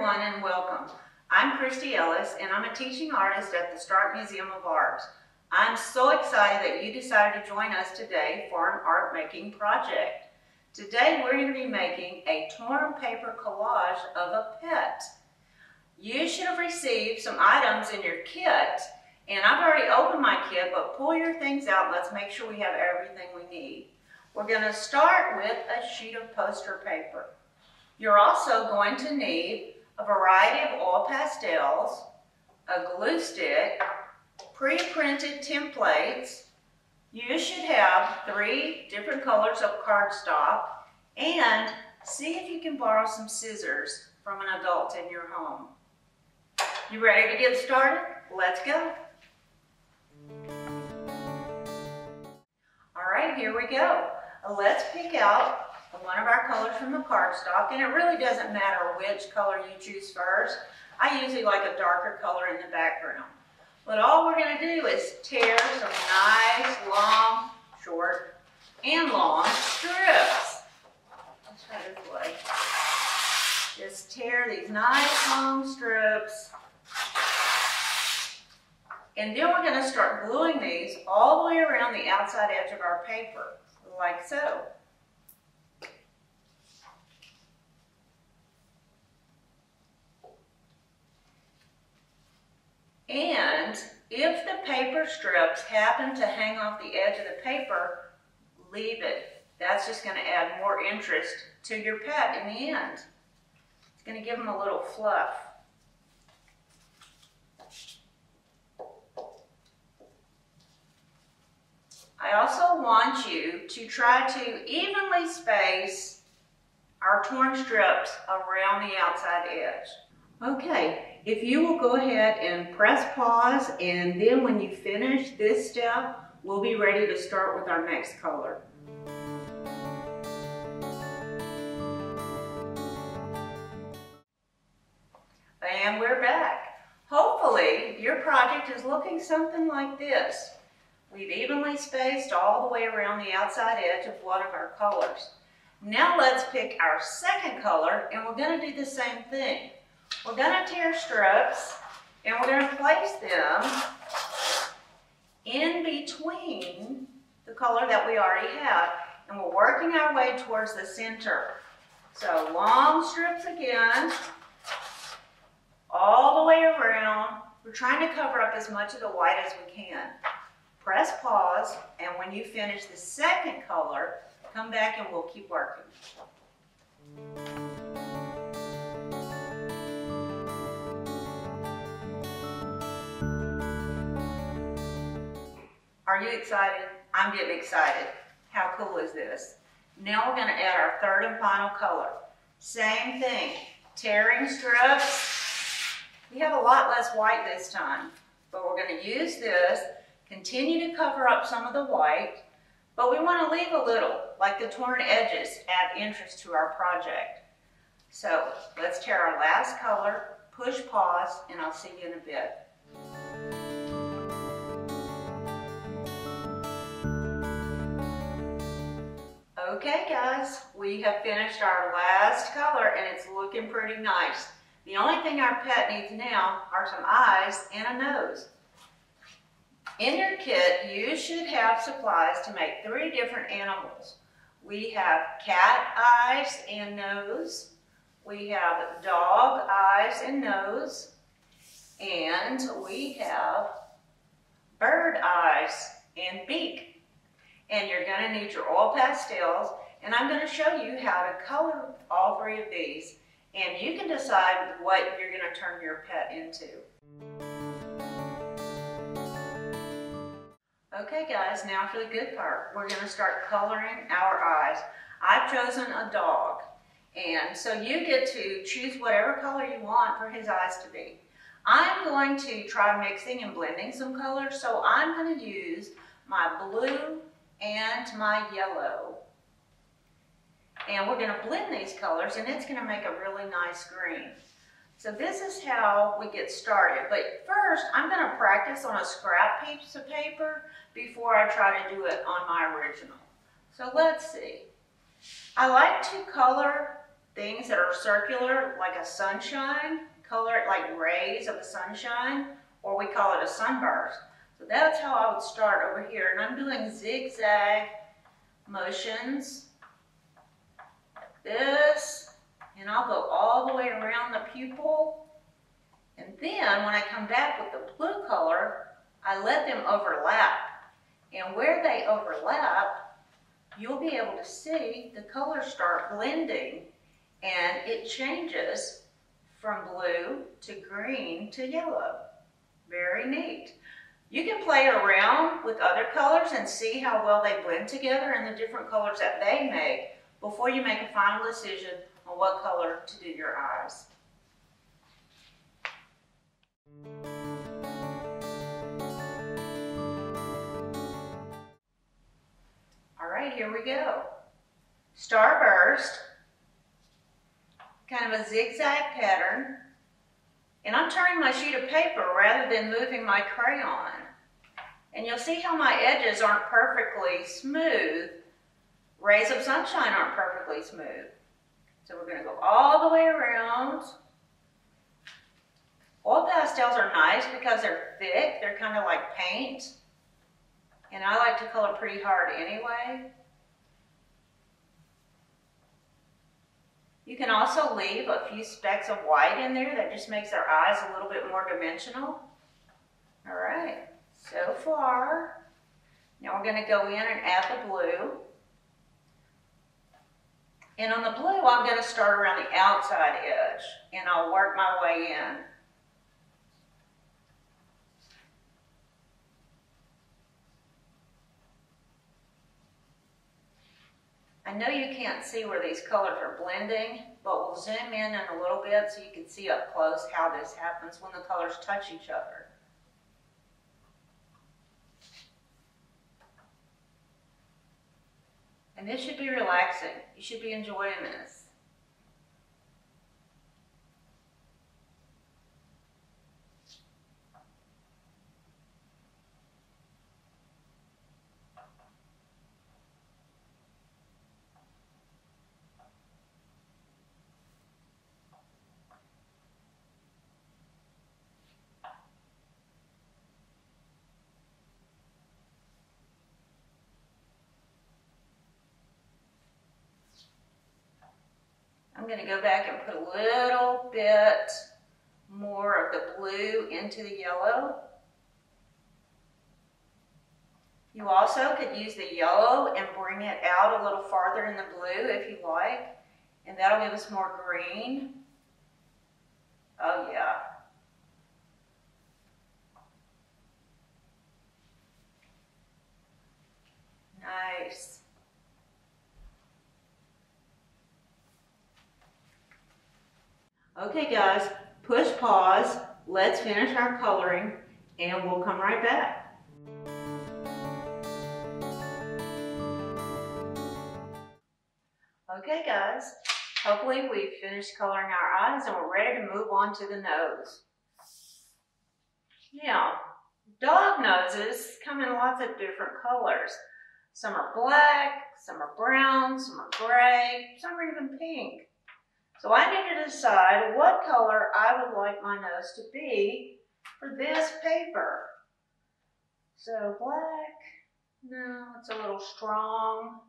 everyone and welcome. I'm Christy Ellis and I'm a teaching artist at the Stark Museum of Art. I'm so excited that you decided to join us today for an art making project. Today we're going to be making a torn paper collage of a pet. You should have received some items in your kit, and I've already opened my kit, but pull your things out and let's make sure we have everything we need. We're going to start with a sheet of poster paper. You're also going to need a variety of oil pastels, a glue stick, pre-printed templates. You should have 3 different colors of cardstock, and see if you can borrow some scissors from an adult in your home. You ready to get started? Let's go. All right, here we go. Let's pick out one of our colors from the cardstock, and it really doesn't matter which color you choose first. I usually like a darker color in the background. But all we're going to do is tear some nice, long, short, and long strips. Let's try this way. Just tear these nice, long strips. And then we're going to start gluing these all the way around the outside edge of our paper, like so. And if the paper strips happen to hang off the edge of the paper, leave it. That's just going to add more interest to your pet in the end. It's going to give them a little fluff. I also want you to try to evenly space our torn strips around the outside edge. Okay, if you will go ahead and press pause, and then when you finish this step, we'll be ready to start with our next color. And we're back. Hopefully, your project is looking something like this. We've evenly spaced all the way around the outside edge of one of our colors. Now let's pick our second color, and we're going to do the same thing. We're going to tear strips, and we're going to place them in between the color that we already have, and we're working our way towards the center. So long strips again, all the way around. We're trying to cover up as much of the white as we can. Press pause, and when you finish the second color, come back and we'll keep working. Are you excited? I'm getting excited. How cool is this? Now we're going to add our third and final color. Same thing, tearing strips. We have a lot less white this time, but we're going to use this. Continue to cover up some of the white, but we want to leave a little, like the torn edges, add interest to our project. So let's tear our last color, push pause, and I'll see you in a bit. Okay guys, we have finished our last color and it's looking pretty nice. The only thing our pet needs now are some eyes and a nose. In your kit, you should have supplies to make 3 different animals. We have cat eyes and nose. We have dog eyes and nose. And we have bird eyes and beak. And you're going to need your oil pastels. And I'm going to show you how to color all 3 of these. And you can decide what you're going to turn your pet into. Okay guys, now for the good part. We're going to start coloring our eyes. I've chosen a dog, and so you get to choose whatever color you want for his eyes to be. I'm going to try mixing and blending some colors, so I'm going to use my blue and my yellow. And we're going to blend these colors, and it's going to make a really nice green. So this is how we get started. But first, I'm going to practice on a scrap piece of paper before I try to do it on my original. So let's see. I like to color things that are circular, like a sunshine, color it like rays of the sunshine, or we call it a sunburst. So that's how I would start over here. And I'm doing zigzag motions, like this, and I'll go all the way around the pupil. And then when I come back with the blue color, I let them overlap. And where they overlap, you'll be able to see the colors start blending, and it changes from blue to green to yellow. Very neat. You can play around with other colors and see how well they blend together and the different colors that they make before you make a final decision on what color to do your eyes. All right, here we go. Starburst, kind of a zigzag pattern. And I'm turning my sheet of paper rather than moving my crayon. And you'll see how my edges aren't perfectly smooth. Rays of sunshine aren't perfectly smooth. So we're going to go all the way around. Oil pastels are nice because they're thick. They're kind of like paint. And I like to color pretty hard anyway. You can also leave a few specks of white in there. That just makes their eyes a little bit more dimensional. All right, so far. Now we're going to go in and add the blue. And on the blue, I'm going to start around the outside edge, and I'll work my way in. I know you can't see where these colors are blending, but we'll zoom in a little bit so you can see up close how this happens when the colors touch each other. And this should be relaxing. You should be enjoying this. I'm going to go back and put a little bit more of the blue into the yellow. You also could use the yellow and bring it out a little farther in the blue if you like, and that'll give us more green. Oh yeah. Nice. Okay guys, push pause, let's finish our coloring, and we'll come right back. Okay guys, hopefully we've finished coloring our eyes and we're ready to move on to the nose. Now, dog noses come in lots of different colors. Some are black, some are brown, some are gray, some are even pink. So I need to decide what color I would like my nose to be for this paper. So black, no, it's a little strong.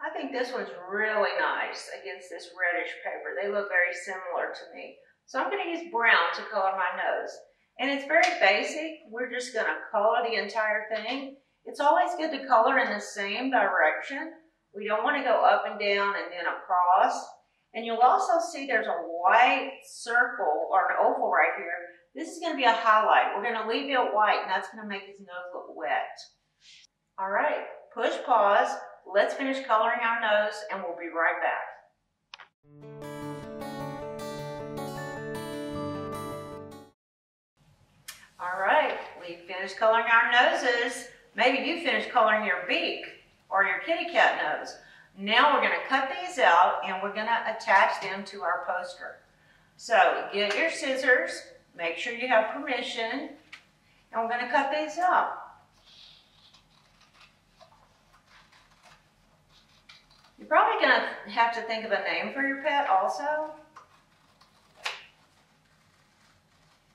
I think this one's really nice against this reddish paper. They look very similar to me. So I'm going to use brown to color my nose. And it's very basic. We're just going to color the entire thing. It's always good to color in the same direction. We don't want to go up and down and then across. And you'll also see there's a white circle or an oval right here. This is going to be a highlight. We're going to leave it white, and that's going to make his nose look wet. All right, push pause. Let's finish coloring our nose, and we'll be right back. All right, we finished coloring our noses. Maybe you finished coloring your beak or your kitty cat nose. Now we're going to cut these out and we're going to attach them to our poster. So get your scissors, make sure you have permission, and we're going to cut these out. You're probably gonna have to think of a name for your pet also.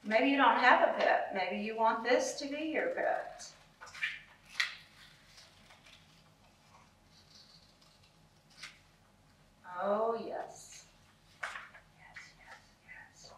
Maybe you don't have a pet. Maybe you want this to be your pet. Oh, yes. Yes, yes, yes.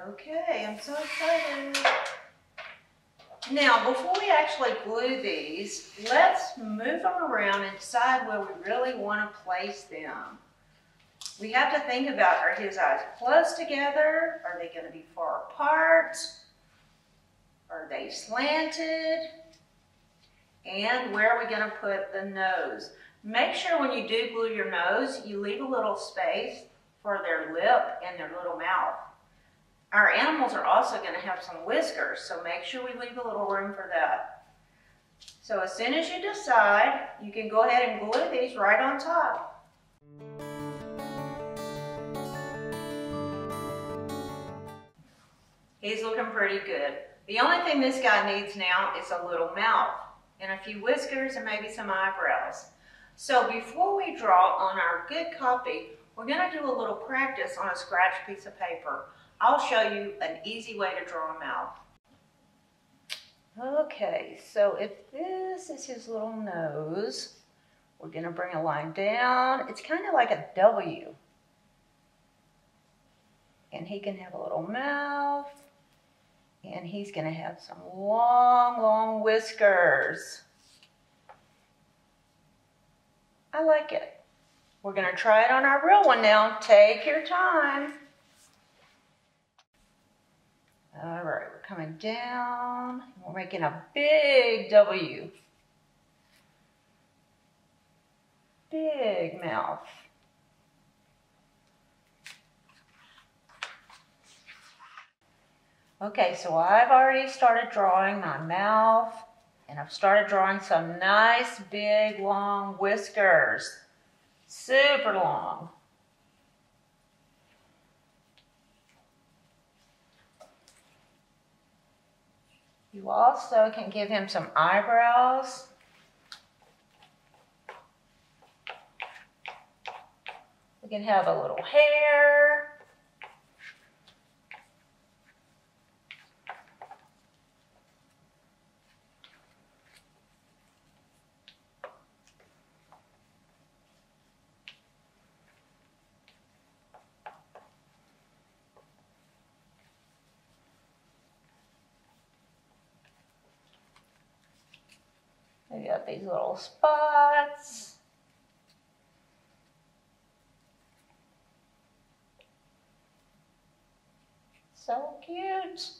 Okay, I'm so excited. Now, before we actually glue these, let's move them around and decide where we really want to place them. We have to think about, are his eyes close together? Are they going to be far apart? Are they slanted? And where are we going to put the nose? Make sure when you do glue your nose, you leave a little space for their lip and their little mouth. Our animals are also going to have some whiskers, so make sure we leave a little room for that. So as soon as you decide, you can go ahead and glue these right on top. He's looking pretty good. The only thing this guy needs now is a little mouth and a few whiskers and maybe some eyebrows. So before we draw on our good copy, we're going to do a little practice on a scratch piece of paper. I'll show you an easy way to draw a mouth. Okay, so if this is his little nose, we're going to bring a line down. It's kind of like a W. And he can have a little mouth. And he's going to have some long, long whiskers. I like it. We're going to try it on our real one now. Take your time. All right, we're coming down. We're making a big W. Big mouth. Okay, so I've already started drawing my mouth, and I've started drawing some nice, big, long whiskers. Super long. You also can give him some eyebrows. We can have a little hair. We got these little spots. So cute.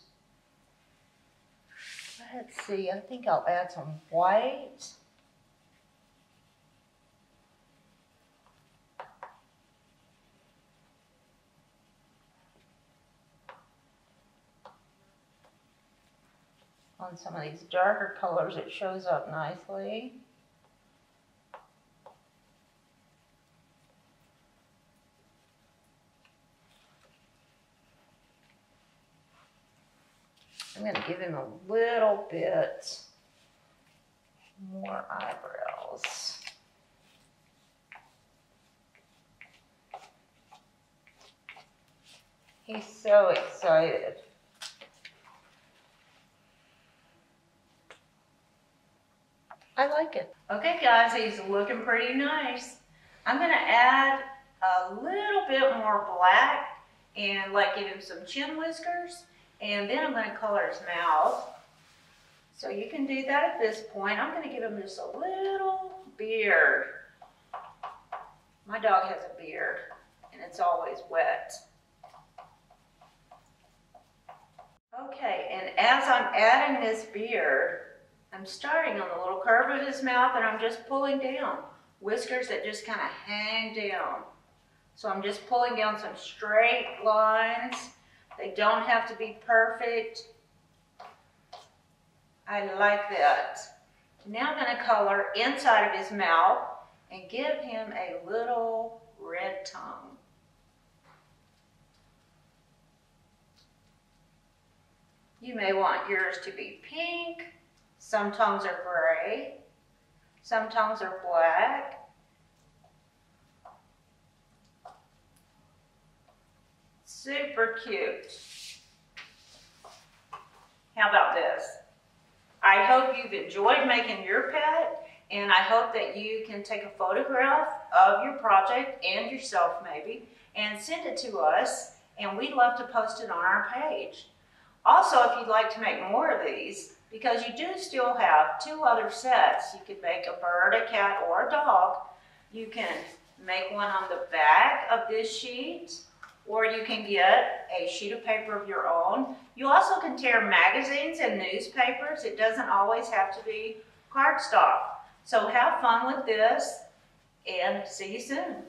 Let's see, I think I'll add some white. On some of these darker colors, it shows up nicely. I'm going to give him a little bit more eyebrows. He's so excited. I like it. Okay guys, he's looking pretty nice. I'm going to add a little bit more black and give him some chin whiskers. And then I'm going to color his mouth. So you can do that at this point. I'm going to give him just a little beard. My dog has a beard. and it's always wet. Okay, and as I'm adding this beard, I'm starting on the little curve of his mouth and I'm just pulling down. Whiskers that just kind of hang down. So I'm just pulling down some straight lines. They don't have to be perfect. I like that. Now I'm going to color inside of his mouth and give him a little red tongue. You may want yours to be pink. Some tongues are gray. Some tongues are black. Super cute. How about this? I hope you've enjoyed making your pet, and I hope that you can take a photograph of your project and yourself maybe, and send it to us, and we'd love to post it on our page. Also, if you'd like to make more of these, because you do still have 2 other sets, you could make a bird, a cat, or a dog. You can make one on the back of this sheet, or you can get a sheet of paper of your own. You also can tear magazines and newspapers. It doesn't always have to be cardstock. So have fun with this, and see you soon.